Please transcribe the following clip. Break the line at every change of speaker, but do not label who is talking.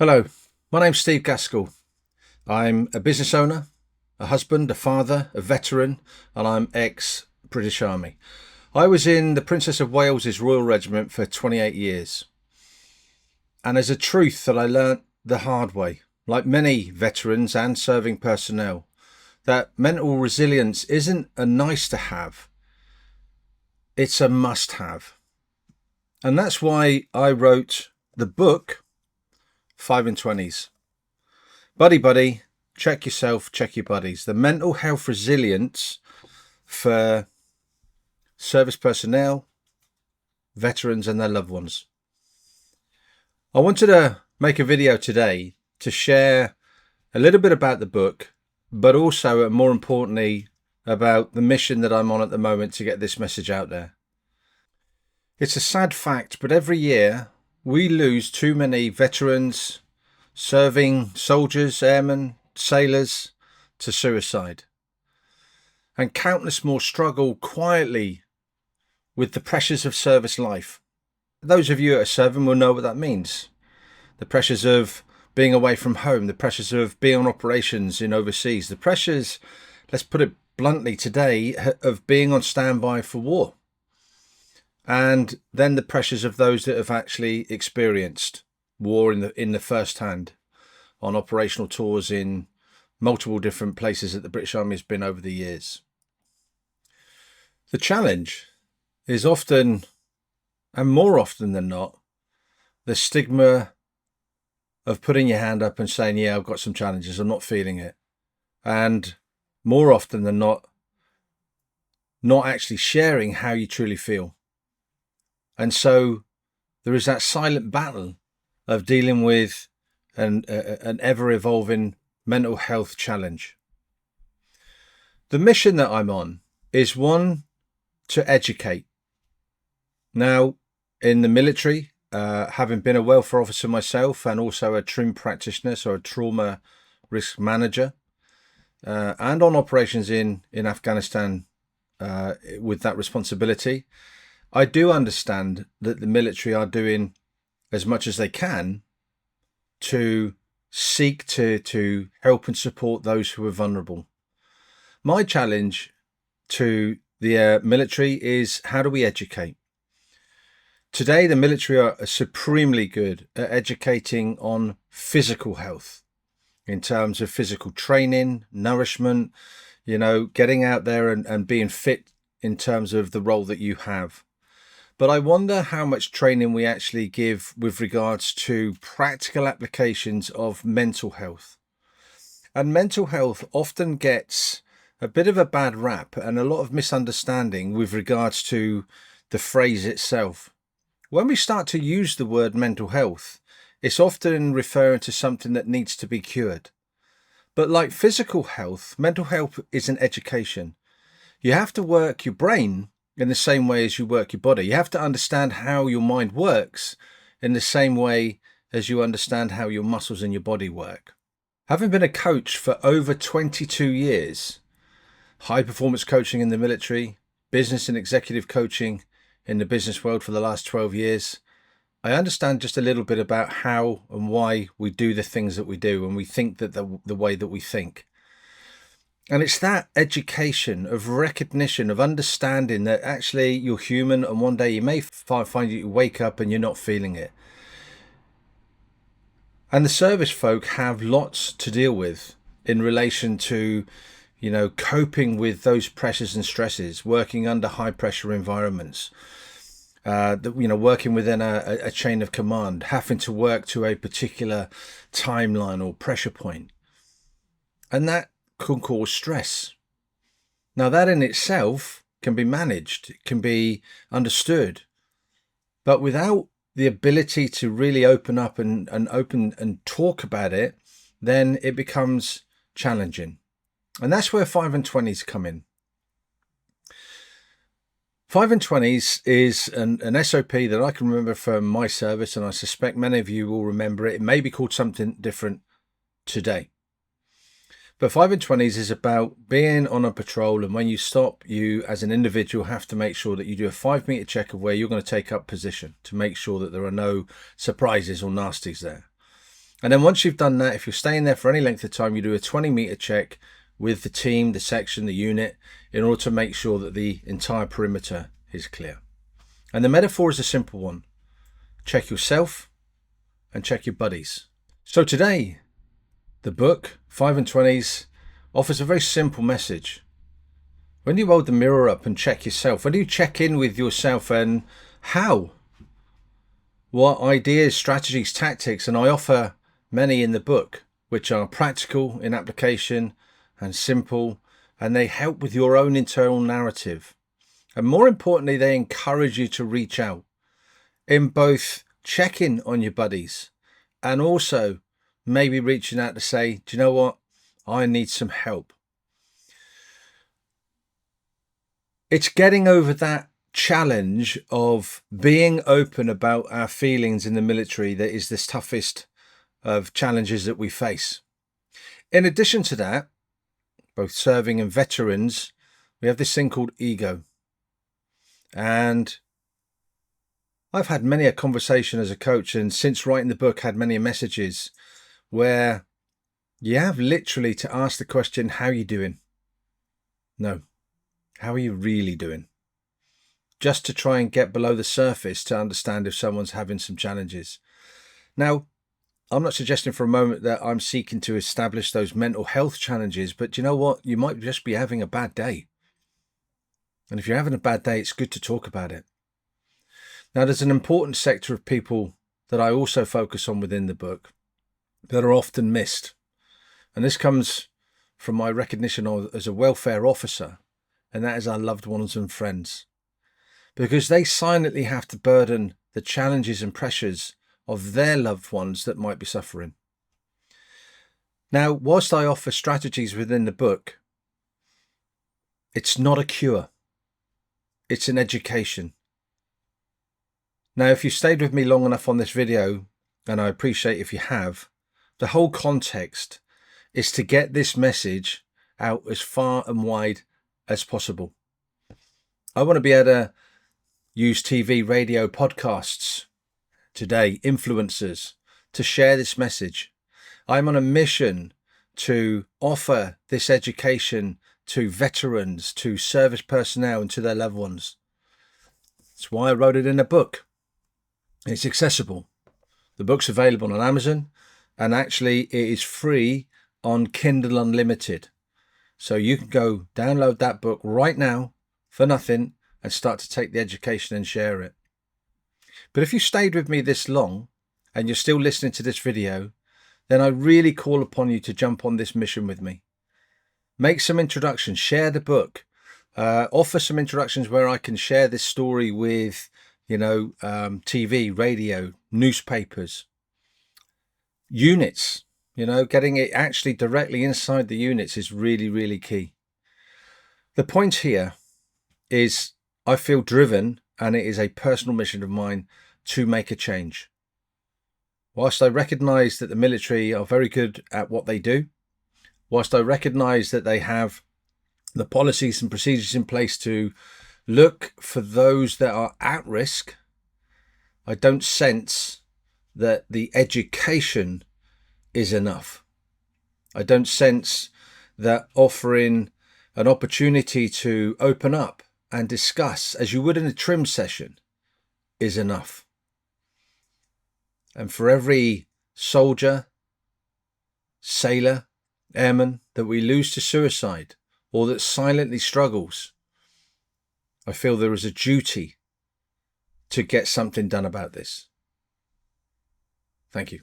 Hello, my name's Steve Gaskell. I'm a business owner, a husband, a father, a veteran, and I'm ex-British Army. I was in the Princess of Wales's Royal Regiment for 28 years. And there's a truth that I learnt the hard way, like many veterans and serving personnel, that mental resilience isn't a nice to have, it's a must have. And that's why I wrote the book 5 and 20s. Buddy, buddy, check yourself, check your buddies. The mental health resilience for service personnel, veterans and their loved ones. I wanted to make a video today to share a little bit about the book, but also, and more importantly, about the mission that I'm on at the moment to get this message out there. It's a sad fact, but every year we lose too many veterans, serving soldiers, airmen, sailors to suicide. And countless more struggle quietly with the pressures of service life. Those of you that are serving will know what that means. The pressures of being away from home, the pressures of being on operations in overseas, the pressures, let's put it bluntly today, of being on standby for war. And then the pressures of those that have actually experienced war in the first hand on operational tours in multiple different places that the British Army has been over the years. The challenge is often, and more often than not, the stigma of putting your hand up and saying, yeah, I've got some challenges, I'm not feeling it. And more often than not actually sharing how you truly feel. And so there is that silent battle of dealing with an ever-evolving mental health challenge. The mission that I'm on is one to educate. Now, in the military, having been a welfare officer myself and also a TRIM practitioner, so a trauma risk manager, and on operations in Afghanistan with that responsibility, I do understand that the military are doing as much as they can to seek to help and support those who are vulnerable. My challenge to the military is, how do we educate? Today, the military are supremely good at educating on physical health in terms of physical training, nourishment, getting out there and being fit in terms of the role that you have. But I wonder how much training we actually give with regards to practical applications of mental health. And mental health often gets a bit of a bad rap and a lot of misunderstanding with regards to the phrase itself. When we start to use the word mental health, it's often referring to something that needs to be cured. But like physical health, mental health is an education. You have to work your brain in the same way as you work your body. You have to understand how your mind works in the same way as you understand how your muscles and your body work. Having been a coach for over 22 years, high performance coaching in the military, business and executive coaching in the business world for the last 12 years, I understand just a little bit about how and why we do the things that we do and we think that the way that we think. And it's that education of recognition, of understanding that actually you're human and one day you may find you wake up and you're not feeling it. And the service folk have lots to deal with in relation to, coping with those pressures and stresses, working under high pressure environments, working within a chain of command, having to work to a particular timeline or pressure point. And that can cause stress. Now that in itself can be managed, it can be understood, but without the ability to really open up and talk about it, then it becomes challenging. And that's where 5 and 20s come in. 5 and 20s is an SOP that I can remember from my service, and I suspect many of you will remember it. It may be called something different today. But 5 and 20s is about being on a patrol, and when you stop, you as an individual have to make sure that you do a 5-meter check of where you're going to take up position to make sure that there are no surprises or nasties there. And then once you've done that, if you're staying there for any length of time, you do a 20-meter check with the team, the section, the unit, in order to make sure that the entire perimeter is clear. And the metaphor is a simple one. Check yourself and check your buddies. So today, the book, 5 and 20s, offers a very simple message. When you hold the mirror up and check yourself, when do you check in with yourself, and how? What ideas, strategies, tactics, and I offer many in the book, which are practical in application and simple, and they help with your own internal narrative. And more importantly, they encourage you to reach out in both checking on your buddies and also maybe reaching out to say, do you know what? I need some help. It's getting over that challenge of being open about our feelings in the military that is the toughest of challenges that we face. In addition to that, both serving and veterans, we have this thing called ego. And I've had many a conversation as a coach, and since writing the book had many messages where you have literally to ask the question, how are you doing? No, how are you really doing? Just to try and get below the surface to understand if someone's having some challenges. Now, I'm not suggesting for a moment that I'm seeking to establish those mental health challenges, but you know what? You might just be having a bad day. And if you're having a bad day, it's good to talk about it. Now, there's an important sector of people that I also focus on within the book that are often missed. And this comes from my recognition as a welfare officer, and that is our loved ones and friends. Because they silently have to burden the challenges and pressures of their loved ones that might be suffering. Now, whilst I offer strategies within the book, it's not a cure. It's an education. Now, if you stayed with me long enough on this video, and I appreciate if you have, the whole context is to get this message out as far and wide as possible. I want to be able to use TV, radio, podcasts today, influencers, to share this message. I'm on a mission to offer this education to veterans, to service personnel, and to their loved ones. That's why I wrote it in a book. It's accessible. The book's available on Amazon, and actually it is free on Kindle Unlimited. So you can go download that book right now for nothing and start to take the education and share it. But if you stayed with me this long and you're still listening to this video, then I really call upon you to jump on this mission with me. Make some introductions, share the book, offer some introductions where I can share this story with, TV, radio, newspapers, units, getting it actually directly inside the units is really, really key. The point here is I feel driven, and it is a personal mission of mine to make a change. Whilst I recognise that the military are very good at what they do, whilst I recognise that they have the policies and procedures in place to look for those that are at risk, I don't sense that the education is enough. I don't sense that offering an opportunity to open up and discuss, as you would in a trim session, is enough. And for every soldier, sailor, airman that we lose to suicide or that silently struggles, I feel there is a duty to get something done about this. Thank you.